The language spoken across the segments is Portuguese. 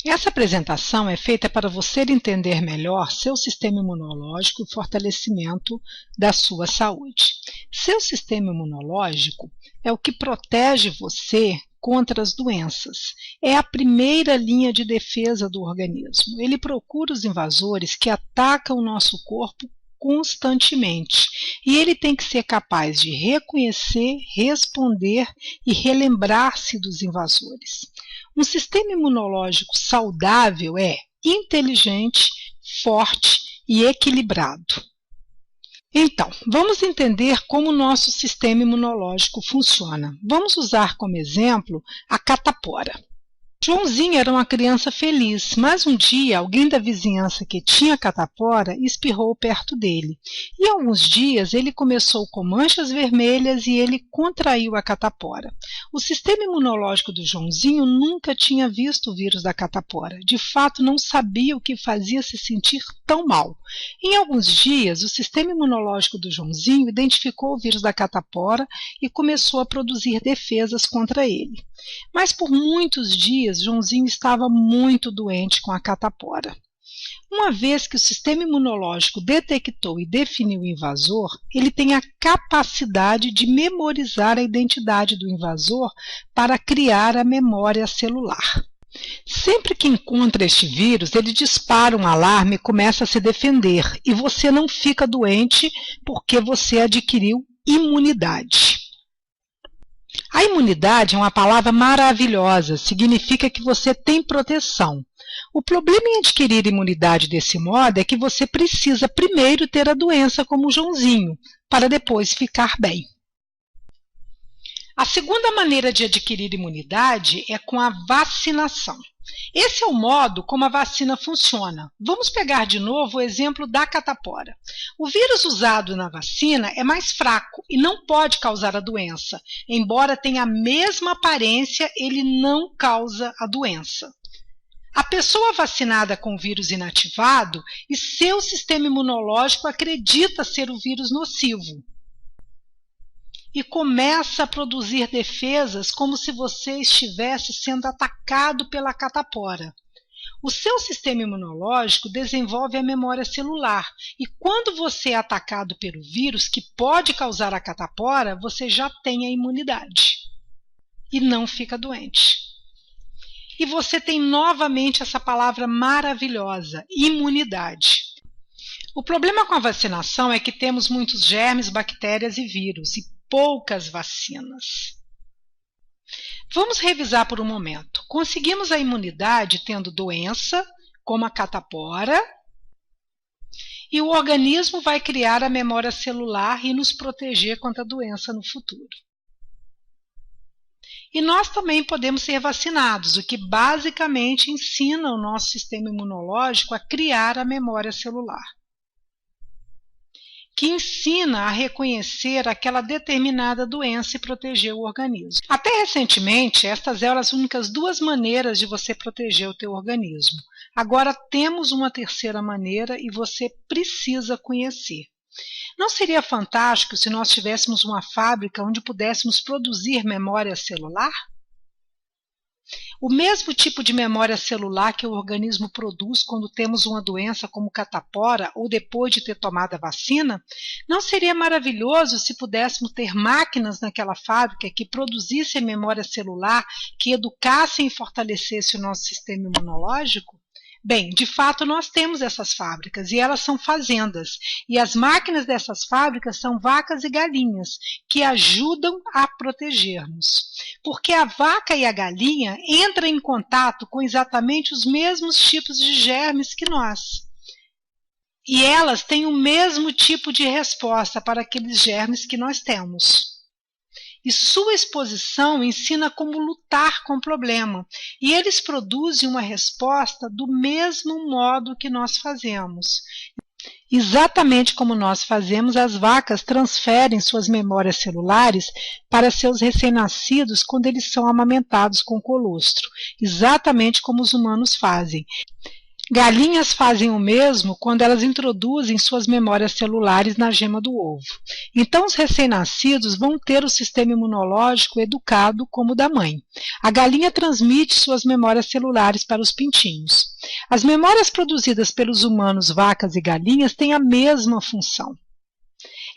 Essa apresentação é feita para você entender melhor seu sistema imunológico e fortalecimento da sua saúde. Seu sistema imunológico é o que protege você contra as doenças. É a primeira linha de defesa do organismo. Ele procura os invasores que atacam o nosso corpo constantemente. E ele tem que ser capaz de reconhecer, responder e relembrar-se dos invasores. Um sistema imunológico saudável é inteligente, forte e equilibrado. Então, vamos entender como o nosso sistema imunológico funciona. Vamos usar como exemplo a catapora. Joãozinho era uma criança feliz, mas um dia alguém da vizinhança que tinha catapora espirrou perto dele. E alguns dias ele começou com manchas vermelhas e ele contraiu a catapora. O sistema imunológico do Joãozinho nunca tinha visto o vírus da catapora. De fato, não sabia o que fazia se sentir tão mal. Em alguns dias, o sistema imunológico do Joãozinho identificou o vírus da catapora e começou a produzir defesas contra ele. Mas por muitos dias, Joãozinho estava muito doente com a catapora. Uma vez que o sistema imunológico detectou e definiu o invasor, ele tem a capacidade de memorizar a identidade do invasor para criar a memória celular. Sempre que encontra este vírus, ele dispara um alarme e começa a se defender, e você não fica doente porque você adquiriu imunidade. A imunidade é uma palavra maravilhosa, significa que você tem proteção. O problema em adquirir imunidade desse modo é que você precisa primeiro ter a doença como o Joãozinho, para depois ficar bem. A segunda maneira de adquirir imunidade é com a vacinação. Esse é o modo como a vacina funciona. Vamos pegar de novo o exemplo da catapora. O vírus usado na vacina é mais fraco e não pode causar a doença. Embora tenha a mesma aparência, ele não causa a doença. A pessoa vacinada com o vírus inativado e seu sistema imunológico acredita ser o vírus nocivo. E começa a produzir defesas como se você estivesse sendo atacado pela catapora. O seu sistema imunológico desenvolve a memória celular e quando você é atacado pelo vírus que pode causar a catapora, você já tem a imunidade e não fica doente. E você tem novamente essa palavra maravilhosa, imunidade. O problema com a vacinação é que temos muitos germes, bactérias e vírus e poucas vacinas. Vamos revisar por um momento. Conseguimos a imunidade tendo doença, como a catapora, e o organismo vai criar a memória celular e nos proteger contra a doença no futuro. E nós também podemos ser vacinados, o que basicamente ensina o nosso sistema imunológico a criar a memória celular, que ensina a reconhecer aquela determinada doença e proteger o organismo. Até recentemente, estas eram as únicas duas maneiras de você proteger o teu organismo. Agora temos uma terceira maneira e você precisa conhecer. Não seria fantástico se nós tivéssemos uma fábrica onde pudéssemos produzir memória celular? O mesmo tipo de memória celular que o organismo produz quando temos uma doença como catapora ou depois de ter tomado a vacina, não seria maravilhoso se pudéssemos ter máquinas naquela fábrica que produzissem memória celular, que educassem e fortalecessem o nosso sistema imunológico? Bem, de fato nós temos essas fábricas e elas são fazendas e as máquinas dessas fábricas são vacas e galinhas que ajudam a proteger-nos. Porque a vaca e a galinha entram em contato com exatamente os mesmos tipos de germes que nós. E elas têm o mesmo tipo de resposta para aqueles germes que nós temos. E sua exposição ensina como lutar com o problema. E eles produzem uma resposta do mesmo modo que nós fazemos. Exatamente como nós fazemos, as vacas transferem suas memórias celulares para seus recém-nascidos quando eles são amamentados com colostro. Exatamente como os humanos fazem. Galinhas fazem o mesmo quando elas introduzem suas memórias celulares na gema do ovo. Então, os recém-nascidos vão ter o sistema imunológico educado como o da mãe. A galinha transmite suas memórias celulares para os pintinhos. As memórias produzidas pelos humanos, vacas e galinhas têm a mesma função.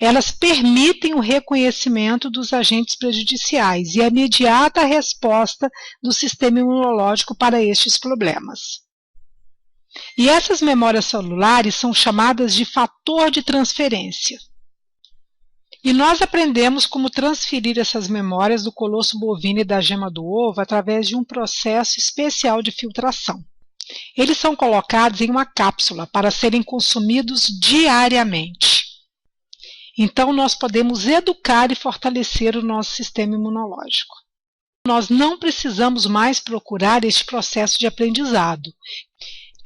Elas permitem o reconhecimento dos agentes prejudiciais e a imediata resposta do sistema imunológico para estes problemas. E essas memórias celulares são chamadas de fator de transferência. E nós aprendemos como transferir essas memórias do colosso bovino e da gema do ovo através de um processo especial de filtração. Eles são colocados em uma cápsula para serem consumidos diariamente. Então, nós podemos educar e fortalecer o nosso sistema imunológico. Nós não precisamos mais procurar este processo de aprendizado.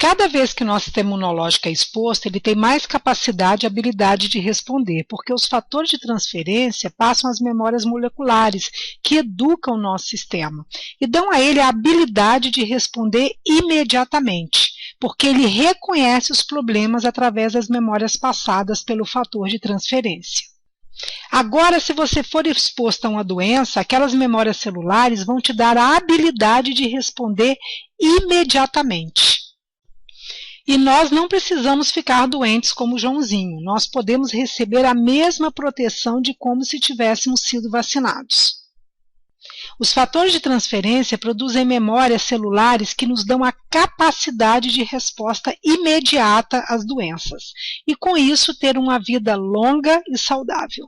Cada vez que o nosso sistema imunológico é exposto, ele tem mais capacidade e habilidade de responder, porque os fatores de transferência passam as memórias moleculares, que educam o nosso sistema, e dão a ele a habilidade de responder imediatamente, porque ele reconhece os problemas através das memórias passadas pelo fator de transferência. Agora, se você for exposto a uma doença, aquelas memórias celulares vão te dar a habilidade de responder imediatamente. E nós não precisamos ficar doentes como o Joãozinho, nós podemos receber a mesma proteção de como se tivéssemos sido vacinados. Os fatores de transferência produzem memórias celulares que nos dão a capacidade de resposta imediata às doenças, e com isso ter uma vida longa e saudável.